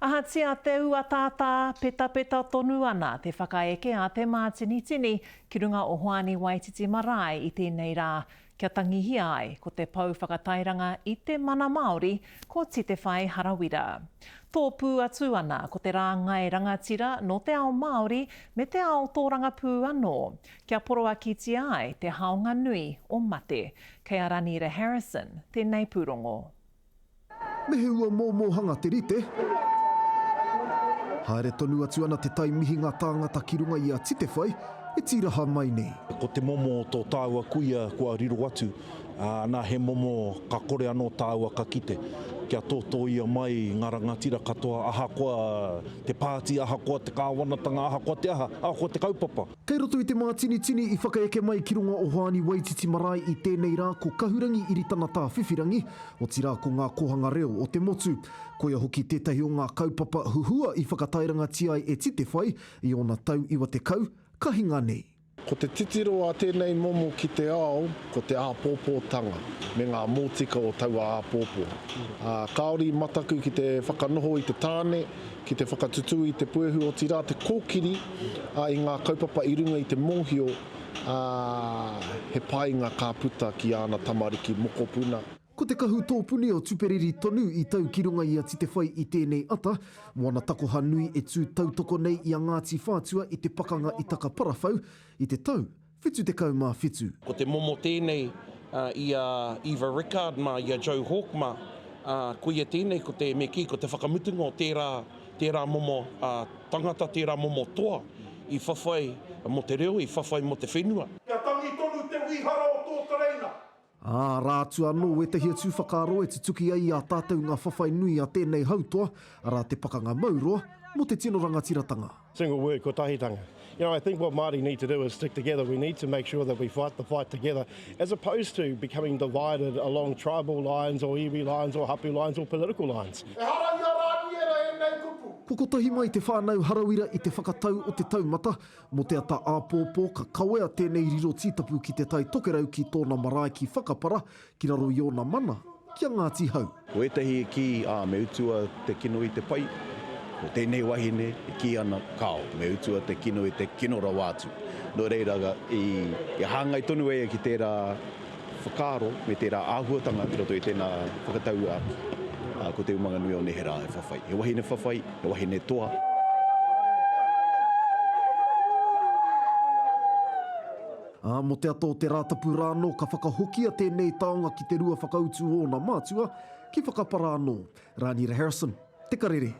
Ahatia te ua tātā peta tonu ana te whakaeke a te mātinitini ki runga o Hoani Waititi Marae i tēnei rā. Kia tangihia ai ko te pau whakatairanga i te mana Māori ko Tite Whai Harawira. Tō pū atu ana ko te rāngai rangatira no te ao Māori me te ao tōranga pū anō. Kia poroa kiti ai te haonga nui o mate. Kei Aranira Harrison, tēnei pūrongo. Mehe ua mōmōhanga te rite. Haere tonu atu ana te tai mihinga tāngata ki runga i a Tite Whai, e tiraha mai nei. Ko te momo o tō tāua kuia kua riro atu, nā he momo ka kore anō tāua ka kite. Kia tōtō ia mai ngā rangatira katoa, ahakoa te pāti, ahakoa te kāwanatanga, ahakoa te aha, ahakoa te kaupapa. Kei roto i te mātinitini i whakaeke mai ki runga o Hoani Waititi Marae i tēnei rā ko kahurangi iritana tā whiwhirangi, o tira ko ngā kohanga reo o te motu. Koia hoki tētahi o ngā kaupapa huhua i whakatairanga tiai e Tite Whai i ona tau iwa te kau, kahinga nei. Ko te titiro a tēnei momo ki te ao, ko te āpōpōtanga, me ngā mōtika o taua āpōpō. Kāori mataku ki te whakanoho i te tāne, ki te whakatutu i te puehu o tira, te kōkiri i ngā kaupapa i runga i te mōhio, he painga ka puta ki ana tamariki mokopuna. Ko te kahu tōpuni o Tuperiri tonu i tau ki runga i a Tite Whai i tēnei ata, moana takoha nui e tū tautoko nei i a Ngāti Whātua i te pakanga i taka parawhau, i te tau, whitu te kau mā whitu. Ko te momo tēnei i a Eva Rickard ma i a Joe Hawkma, kuia tēnei ko te meki, ko te whakamutunga o tērā momo tangata, tērā momo toa, i whawhai mo te reo, i whawhai mo te whenua. Kia tangi tonu te wihara o tō tareina. Rātu anō e tehi atu whakaro e te tuki ai a tātou ngā whawhai nui a tēnei hautoa, arā te pakanga mauroa mo te tino rangatiratanga. Single word, ko tahitanga. You know, I think what Māori need to do is stick together. We need to make sure that we fight the fight together, as opposed to becoming divided along tribal lines or iwi lines or hapu lines or political lines. Ko kotahi mai te whānau Harawira i te whakatau o te taumata, mo te ata āpōpō ka kawea tēnei riro tītapu ki te tai tokerau ki tōna marae ki whakapara, ki raro i ona mana, kia Ngāti Hau. Ko etahi e ki me utua te kino i te pai, o tēnei wahine e ki ana kao, me utua te kino i te kino rawātu. No reiraga, i hāngai tonu ea ki tērā whakaro, me tērā āhuatanga ki roto i tēnā whakatau ko te umanga nui o nehera e whawhai. He wahine whawhai, he wahine toa. Mo te ato te rātapu rāno, ka whakahokia tēnei taonga ki te rua whakautu o na mātua, ki whakapara anō. Ranira Harrison, te karere.